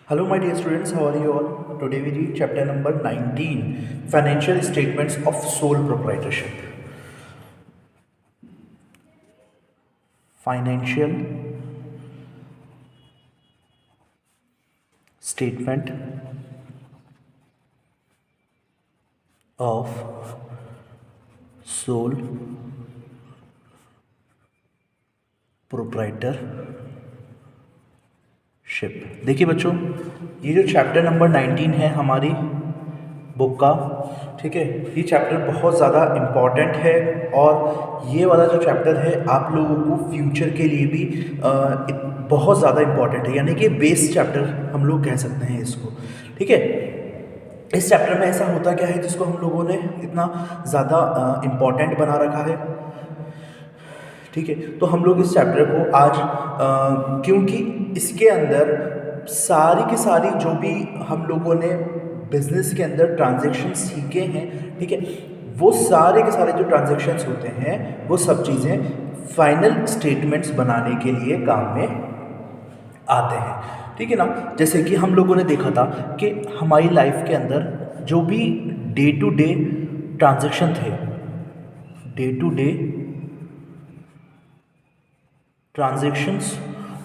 Hello, my dear students. How are you all? Today we read chapter number 19, Financial Statements of Sole Proprietorship. Financial statement of sole proprietorship. देखिए बच्चों, ये जो chapter number 19 है हमारी book का, ठीक है, ये चैप्टर बहुत ज़्यादा इम्पॉर्टेंट है और ये वाला जो चैप्टर है आप लोगों को फ्यूचर के लिए भी बहुत ज़्यादा इम्पॉर्टेंट है, यानी कि बेस चैप्टर हम लोग कह सकते हैं इसको, ठीक है। इस चैप्टर में ऐसा होता क्या है जिसको हम लोगों ने इतना ज़्यादा इम्पॉर्टेंट बना रखा है, ठीक है। तो हम लोग इस चैप्टर को आज क्योंकि इसके अंदर सारी की सारी जो भी हम लोगों ने बिजनेस के अंदर ट्रांजैक्शन सीखे हैं, ठीक है, वो सारे के सारे जो ट्रांजैक्शंस होते हैं वो सब चीज़ें फाइनल स्टेटमेंट्स बनाने के लिए काम में आते हैं, ठीक है ना। जैसे कि हम लोगों ने देखा था कि हमारी लाइफ के अंदर जो भी डे टू डे ट्रांजैक्शन थे, डे टू डे ट्रांजैक्शंस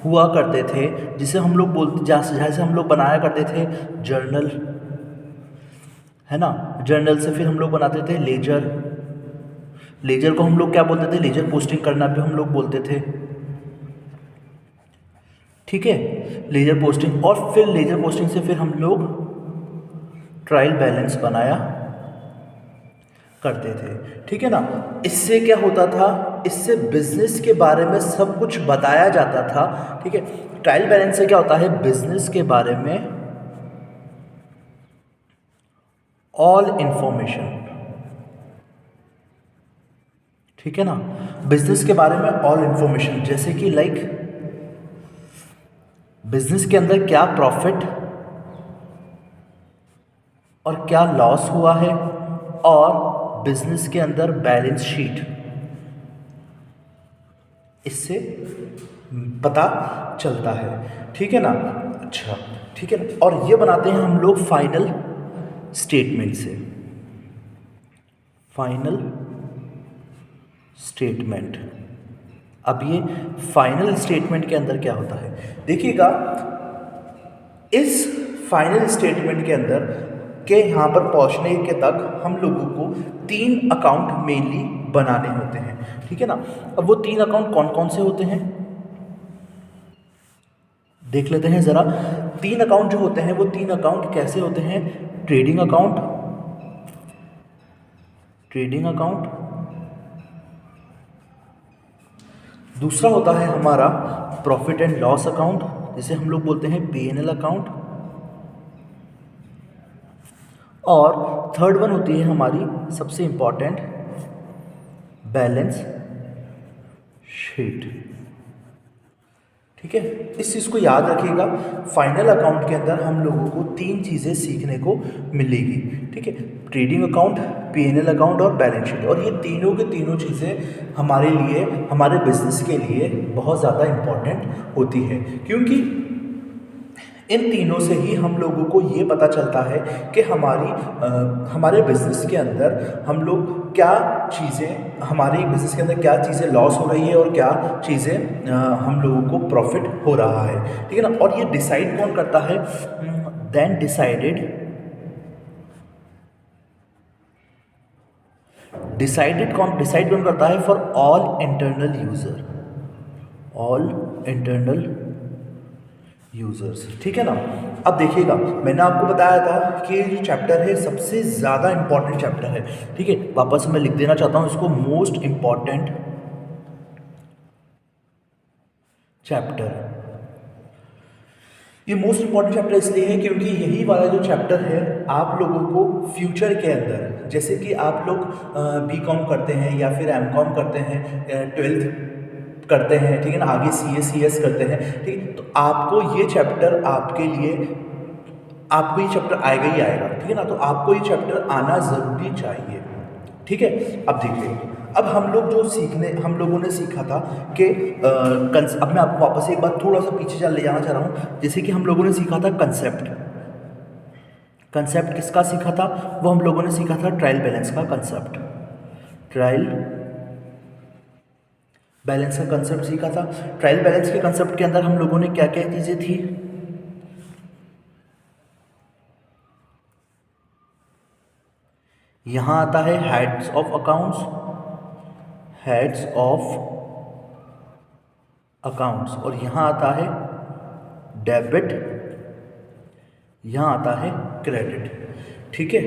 हुआ करते थे, जिसे हम लोग बोलते जैसे हम लोग बनाया करते थे जर्नल, है ना। जर्नल से फिर हम लोग बनाते थे लेजर, लेजर को हम लोग क्या बोलते थे, लेजर पोस्टिंग करना भी हम लोग बोलते थे, ठीक है, लेजर पोस्टिंग। और फिर लेजर पोस्टिंग से फिर हम लोग ट्रायल बैलेंस बनाया करते थे, ठीक है ना। इससे क्या होता था, इससे बिजनेस के बारे में सब कुछ बताया जाता था, ठीक है। ट्रायल बैलेंस से क्या होता है, बिजनेस के बारे में ऑल इंफॉर्मेशन, ठीक है ना, बिजनेस के बारे में ऑल इंफॉर्मेशन, जैसे कि लाइक बिजनेस के अंदर क्या प्रॉफिट और क्या लॉस हुआ है, और बिजनेस के अंदर बैलेंस शीट, इससे पता चलता है, ठीक है ना। अच्छा, ठीक है ना। और ये बनाते हैं हम लोग फाइनल स्टेटमेंट से, फाइनल स्टेटमेंट। अब ये फाइनल स्टेटमेंट के अंदर क्या होता है, देखिएगा, इस फाइनल स्टेटमेंट के अंदर के यहाँ पर पहुँचने के तक हम लोगों को 3 अकाउंट मेनली बनाने होते हैं, ठीक है ना। अब वो 3 अकाउंट कौन कौन से होते हैं देख लेते हैं ज़रा। 3 अकाउंट जो होते हैं वो 3 अकाउंट कैसे होते हैं, ट्रेडिंग अकाउंट, ट्रेडिंग अकाउंट, दूसरा होता है हमारा प्रॉफिट एंड लॉस अकाउंट, जिसे हम लोग बोलते हैं P&L अकाउंट, और थर्ड वन होती है हमारी सबसे इंपॉर्टेंट बैलेंस शीट, ठीक है। इस चीज़ को याद रखिएगा, फाइनल अकाउंट के अंदर हम लोगों को 3 चीज़ें सीखने को मिलेगी, ठीक है, ट्रेडिंग अकाउंट, P&L अकाउंट और बैलेंस शीट। और ये तीनों के तीनों चीज़ें हमारे लिए, हमारे बिजनेस के लिए बहुत ज़्यादा इम्पॉर्टेंट होती है, क्योंकि इन तीनों से ही हम लोगों को ये पता चलता है कि हमारे बिज़नेस के अंदर हम लोग क्या चीज़ें, हमारे बिज़नेस के अंदर क्या चीज़ें लॉस हो रही है और क्या चीज़ें हम लोगों को प्रॉफिट हो रहा है, ठीक है ना। और ये डिसाइड कौन करता है, देन डिसाइड कौन करता है, for all internal user, all internal users, ठीक है ना। अब देखिएगा, मैंने आपको बताया था कि ये जो चैप्टर है सबसे ज़्यादा इंपॉर्टेंट चैप्टर है, ठीक है। वापस मैं लिख देना चाहता हूँ इसको, मोस्ट इंपॉर्टेंट चैप्टर। ये मोस्ट इंपॉर्टेंट चैप्टर इसलिए है क्योंकि यही वाला जो चैप्टर है आप लोगों को फ्यूचर के अंदर, जैसे कि आप लोग B.Com करते हैं या फिर M.Com करते हैं, 12th करते हैं, ठीक है ना, आगे CS करते हैं, ठीक है, तो आपको ये चैप्टर आपको ये चैप्टर आएगा ही आएगा, ठीक है ना। तो आपको ये चैप्टर आना ज़रूरी चाहिए, ठीक है। अब देखिए, अब हम लोगों ने सीखा था कि अब मैं आपको वापस एक बार थोड़ा सा पीछे ले जाना चाह रहा हूँ। जैसे कि हम लोगों ने सीखा था कंसेप्ट किसका सीखा था? वो हम लोगों ने सीखा था ट्रायल बैलेंस का कंसेप्ट। ट्रायल बैलेंस का कंसेप्ट सीखा था। ट्रायल बैलेंस के कंसेप्ट के अंदर हम लोगों ने क्या क्या चीज़ें थी? यहाँ आता है हेड्स ऑफ अकाउंट्स और यहाँ आता है डेबिट, यहाँ आता है क्रेडिट। ठीक है,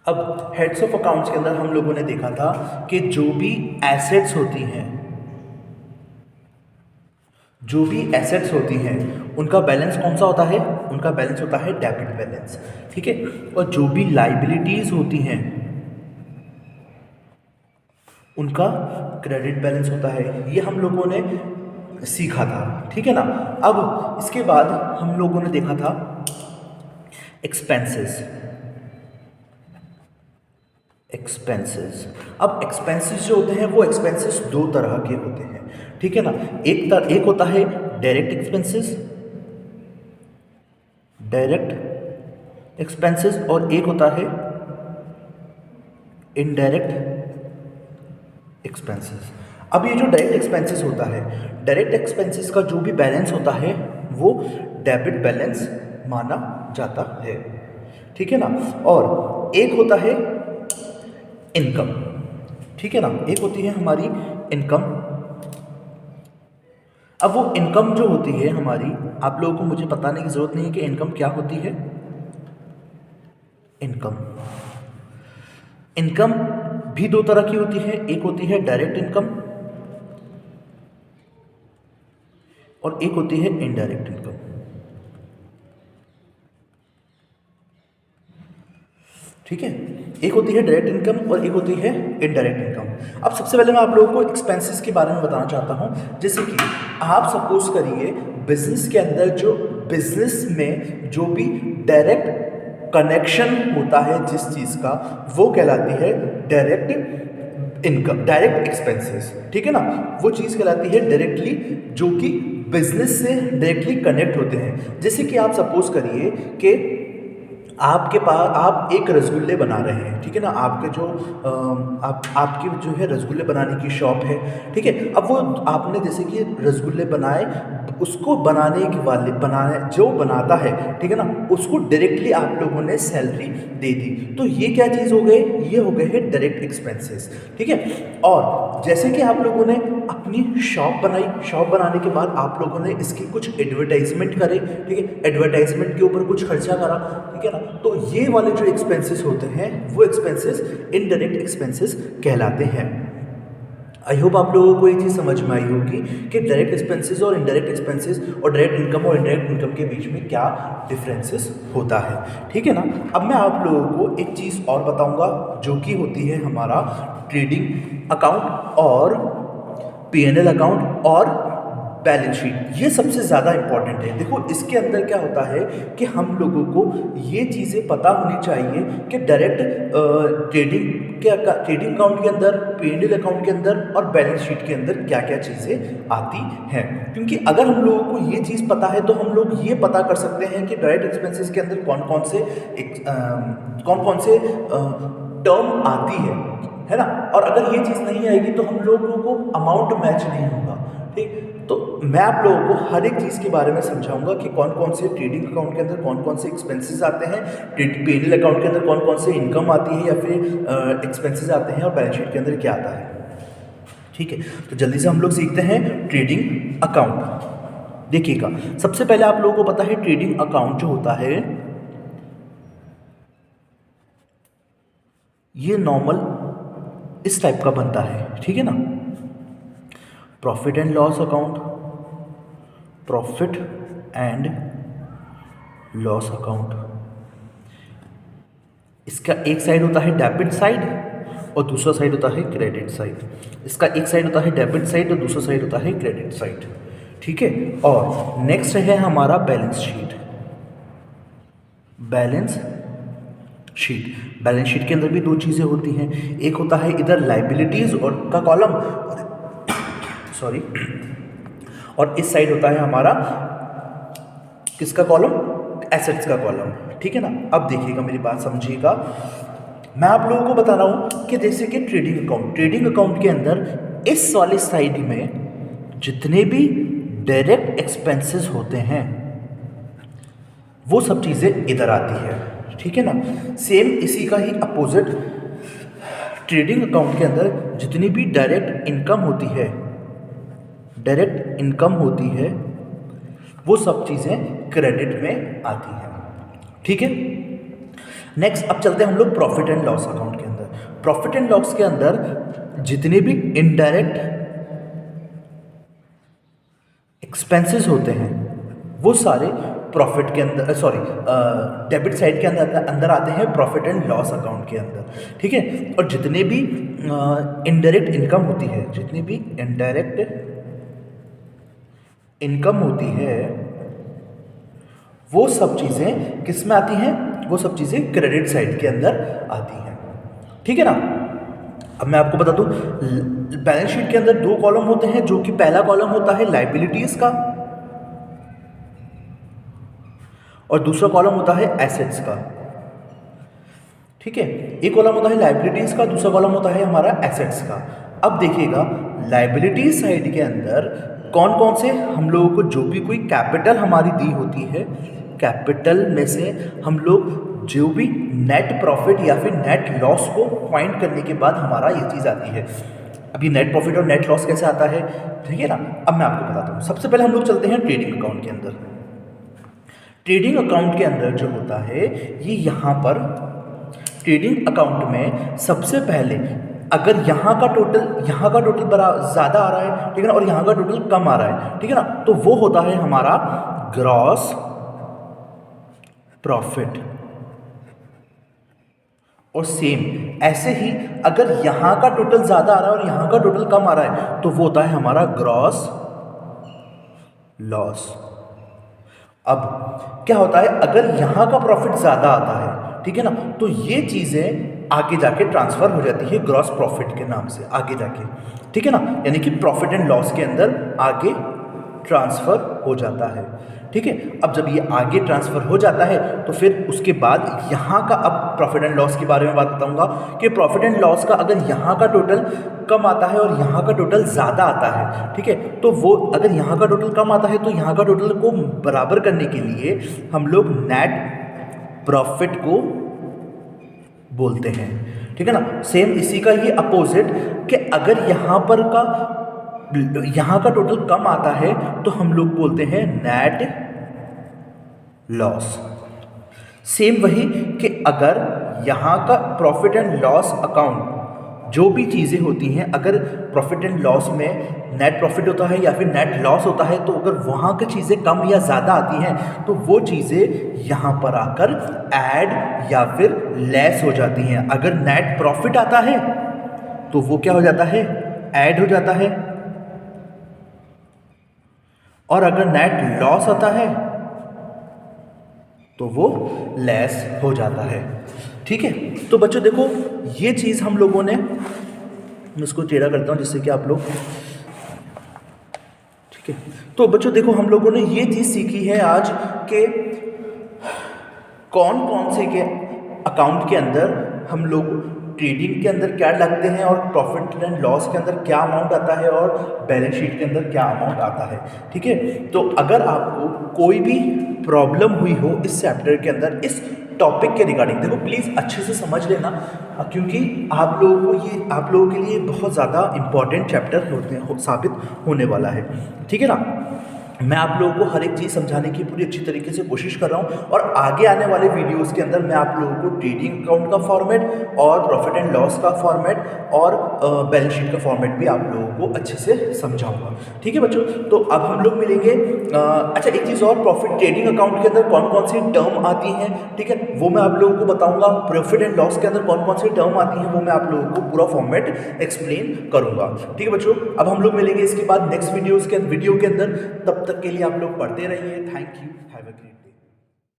अब हेड्स ऑफ अकाउंट्स के अंदर हम लोगों ने देखा था कि जो भी एसेट्स होती हैं उनका बैलेंस कौन सा होता है? उनका बैलेंस होता है डेबिट बैलेंस। ठीक है, और जो भी लाइबिलिटीज होती हैं उनका क्रेडिट बैलेंस होता है। ये हम लोगों ने सीखा था। ठीक है ना। अब इसके बाद हम लोगों ने देखा था एक्सपेंसेस। अब एक्सपेंसेस जो होते हैं वो एक्सपेंसेस दो तरह के होते हैं। ठीक है ना। एक होता है डायरेक्ट एक्सपेंसेस और एक होता है इनडायरेक्ट एक्सपेंसेस। अब ये जो डायरेक्ट एक्सपेंसेस होता है, डायरेक्ट एक्सपेंसेस का जो भी बैलेंस होता है वो डेबिट बैलेंस माना जाता है। ठीक है ना। और एक होता है इनकम। ठीक है ना, एक होती है हमारी इनकम। अब वो इनकम जो होती है हमारी, आप लोगों को मुझे बताने की जरूरत नहीं है कि इनकम क्या होती है। इनकम भी दो तरह की होती है, एक होती है डायरेक्ट इनकम और एक होती है इनडायरेक्ट इनकम। ठीक है, एक होती है डायरेक्ट इनकम और एक होती है इनडायरेक्ट इनकम। अब सबसे पहले मैं आप लोगों को एक्सपेंसेस के बारे में बताना चाहता हूं। जैसे कि आप सपोज करिए बिजनेस के अंदर बिजनेस में जो भी डायरेक्ट कनेक्शन होता है जिस चीज़ का, वो कहलाती है डायरेक्ट इनकम, डायरेक्ट एक्सपेंसेस। ठीक है ना, वो चीज़ कहलाती है डायरेक्टली, जो कि बिजनेस से डायरेक्टली कनेक्ट होते हैं। जैसे कि आप सपोज करिए कि आपके पास आप एक रसगुल्ले बना रहे हैं। ठीक है ना, आपके जो आपकी जो है रसगुल्ले बनाने की शॉप है। ठीक है, अब वो आपने जैसे कि रसगुल्ले बनाए, उसको जो बनाता है, ठीक है ना, उसको डायरेक्टली आप लोगों ने सैलरी दे दी। तो ये क्या चीज़ हो गई? ये हो गए हैं डायरेक्ट एक्सपेंसेस। ठीक है, और जैसे कि आप लोगों ने अपनी शॉप बनाई, शॉप बनाने के बाद आप लोगों ने इसकी कुछ एडवर्टाइजमेंट करे। ठीक है, एडवर्टाइजमेंट के ऊपर कुछ खर्चा करा। ठीक है ना, तो ये वाले जो एक्सपेंसेस होते हैं वो एक्सपेंसेस इनडायरेक्ट एक्सपेंसेस कहलाते हैं। आई होप आप लोगों को ये चीज़ समझ में आई होगी कि डायरेक्ट एक्सपेंसेस और इनडायरेक्ट एक्सपेंसेस और डायरेक्ट इनकम और इनडायरेक्ट इनकम के बीच में क्या डिफरेंसेस होता है। ठीक है ना। अब मैं आप लोगों को एक चीज़ और बताऊंगा जो कि होती है हमारा ट्रेडिंग अकाउंट और P&L अकाउंट और बैलेंस शीट। ये सबसे ज़्यादा इंपॉर्टेंट है। देखो, इसके अंदर क्या होता है कि हम लोगों को ये चीज़ें पता होनी चाहिए कि डायरेक्ट ट्रेडिंग अकाउंट के अंदर, P&L अकाउंट के अंदर और बैलेंस शीट के अंदर क्या क्या चीज़ें आती हैं। क्योंकि अगर हम लोगों को ये चीज़ पता है तो हम लोग ये पता कर सकते हैं कि डायरेक्ट एक्सपेंसेस के अंदर कौन कौन से टर्म आती है ना। और अगर ये चीज़ नहीं आएगी तो हम लोगों को अमाउंट मैच नहीं होगा। ठीक, तो मैं आप लोगों को हर एक चीज़ के बारे में समझाऊंगा कि कौन कौन से ट्रेडिंग अकाउंट के अंदर कौन कौन से एक्सपेंसेस आते हैं, P&L अकाउंट के अंदर कौन कौन से इनकम आती है या फिर एक्सपेंसेस आते हैं, और बैलेंस शीट के and क्या आता है। ठीक है, तो जल्दी से हम लोग सीखते हैं ट्रेडिंग अकाउंट। देखिएगा, सबसे पहले आप लोगों को पता है ट्रेडिंग अकाउंट जो होता है ये नॉर्मल इस टाइप का बनता है। ठीक है ना, profit and loss account, profit and loss account. इसका एक साइड होता है डेबिट साइड और दूसरा साइड होता है क्रेडिट साइड। इसका एक साइड होता है डेबिट साइड और दूसरा साइड होता है क्रेडिट साइड। ठीक है, और नेक्स्ट है हमारा balance sheet. Balance sheet. Balance sheet के अंदर भी दो चीज़ें होती हैं, एक होता है इधर लाइबिलिटीज़ और का कॉलम, सॉरी, और इस साइड होता है हमारा किसका कॉलम, एसेट्स का कॉलम, ठीक है ना। अब देखिएगा, मेरी बात समझिएगा, मैं आप लोगों को बता रहा हूँ कि जैसे कि ट्रेडिंग अकाउंट के अंदर इस वाली साइड में जितने भी डायरेक्ट एक्सपेंसेस होते हैं वो सब चीज़ें इधर आती है, ठीक है ना। सेम इसी का ही अपोजिट ट्रेडिंग अकाउंट के अंदर जितनी भी डायरेक्ट इनकम होती है वो सब चीज़ें क्रेडिट में आती हैं, ठीक है। नेक्स्ट अब चलते हैं हम लोग प्रॉफिट एंड लॉस अकाउंट के अंदर। प्रॉफिट एंड लॉस के अंदर जितने भी इनडायरेक्ट एक्सपेंसेस होते हैं वो सारे प्रॉफिट के अंदर, सॉरी, डेबिट साइड के अंदर आते हैं प्रॉफिट एंड लॉस अकाउंट के अंदर, ठीक है। और जितने भी इनडायरेक्ट इनकम होती है, जितनी भी इनडायरेक्ट इनकम होती है वो सब चीज़ें किस में आती हैं, वो सब चीज़ें क्रेडिट साइड के अंदर आती हैं, ठीक है ना। अब मैं आपको बता दूं, बैलेंस शीट के अंदर दो कॉलम होते हैं, जो कि पहला कॉलम होता है लाइबिलिटीज का और दूसरा कॉलम होता है एसेट्स का, ठीक है। एक कॉलम होता है लाइबिलिटीज का, दूसरा कॉलम होता है हमारा एसेट्स का। अब देखिएगा, लाइबिलिटीज साइड के अंदर कौन कौन से हम लोगों को जो भी कोई कैपिटल हमारी दी होती है, कैपिटल में से हम लोग जो भी नेट प्रॉफिट या फिर नेट लॉस को फाइंड करने के बाद हमारा ये चीज़ आती है। अब ये नेट प्रॉफिट और नेट लॉस कैसे आता है, ठीक है ना। अब मैं आपको बताता हूँ। सबसे पहले हम लोग चलते हैं ट्रेडिंग अकाउंट के अंदर। ट्रेडिंग अकाउंट के अंदर जो होता है, ये यहाँ पर ट्रेडिंग अकाउंट में सबसे पहले अगर यहाँ का टोटल बड़ा ज़्यादा आ रहा है, ठीक है ना, और यहाँ का टोटल कम आ रहा है, ठीक है ना, तो वो होता है हमारा ग्रॉस प्रॉफिट। और सेम ऐसे ही अगर यहाँ का टोटल ज़्यादा आ रहा है और यहाँ का टोटल कम आ रहा है तो वो होता है हमारा ग्रॉस लॉस। अब क्या होता है, अगर यहाँ का प्रॉफिट ज़्यादा आता है, ठीक है ना, तो ये चीज़ें आगे जाके ट्रांसफ़र हो जाती है ग्रॉस प्रॉफिट के नाम से आगे जाके, ठीक है ना, यानी कि प्रॉफिट एंड लॉस के अंदर आगे ट्रांसफ़र हो जाता है, ठीक है। अब जब ये आगे ट्रांसफ़र हो जाता है तो फिर उसके बाद यहाँ का, अब प्रॉफिट एंड लॉस के बारे में बात बताऊँगा कि प्रॉफिट एंड लॉस का अगर यहाँ का टोटल कम आता है और यहाँ का टोटल ज़्यादा आता है, ठीक है, तो वो अगर यहाँ का टोटल कम आता है तो यहाँ का टोटल को बराबर करने के लिए हम लोग नेट प्रॉफिट को बोलते हैं, ठीक है ना। सेम इसी का ही अपोजिट कि अगर यहाँ का टोटल कम आता है तो हम लोग बोलते हैं नेट लॉस। सेम वही कि अगर यहाँ का प्रॉफिट एंड लॉस अकाउंट जो भी चीज़ें होती हैं, अगर प्रॉफिट एंड लॉस में नेट प्रॉफिट होता है या फिर नेट लॉस होता है, तो अगर वहाँ की चीज़ें कम या ज़्यादा आती हैं तो वो चीज़ें यहाँ पर आकर ऐड या फिर लेस हो जाती हैं। अगर नेट प्रॉफिट आता है तो वो क्या हो जाता है, ऐड हो जाता है, और अगर नेट लॉस आता है तो वो लेस हो जाता है, ठीक है। तो बच्चों देखो, ये चीज़ हम लोगों ने, मैं इसको टेढ़ा करता हूँ जिससे कि आप लोग, ठीक है। तो बच्चों देखो, हम लोगों ने ये चीज़ सीखी है आज के कौन कौन से के अकाउंट के अंदर हम लोग ट्रेडिंग के अंदर क्या लगते हैं और प्रॉफिट एंड लॉस के अंदर क्या अमाउंट आता है और बैलेंस शीट के अंदर क्या अमाउंट आता है, ठीक है। तो अगर आपको कोई भी प्रॉब्लम हुई हो इस चैप्टर के अंदर, इस टॉपिक के रिगार्डिंग, देखो प्लीज़ अच्छे से समझ लेना, क्योंकि आप लोगों के लिए बहुत ज़्यादा इम्पॉर्टेंट चैप्टर साबित होने वाला है, ठीक है ना। मैं आप लोगों को हर एक चीज़ समझाने की पूरी अच्छी तरीके से कोशिश कर रहा हूँ, और आगे आने वाले वीडियोस के अंदर मैं आप लोगों को ट्रेडिंग अकाउंट का फॉर्मेट और प्रॉफिट एंड लॉस का फॉर्मेट और बैलेंस शीट का फॉर्मेट भी आप लोगों को अच्छे से समझाऊंगा, ठीक है बच्चों। तो अब हम लोग मिलेंगे। अच्छा, एक चीज़ और, प्रॉफिट ट्रेडिंग अकाउंट के अंदर कौन कौन सी टर्म आती हैं, ठीक है, वो मैं आप लोगों को बताऊँगा। प्रॉफिट एंड लॉस के अंदर कौन कौन सी टर्म आती हैं वो मैं आप लोगों को पूरा फॉर्मेट एक्सप्लेन करूँगा, ठीक है बच्चों। अब हम लोग मिलेंगे इसके बाद नेक्स्ट वीडियो के अंदर। तब तक के लिए आप लोग पढ़ते रहिए। Thank you.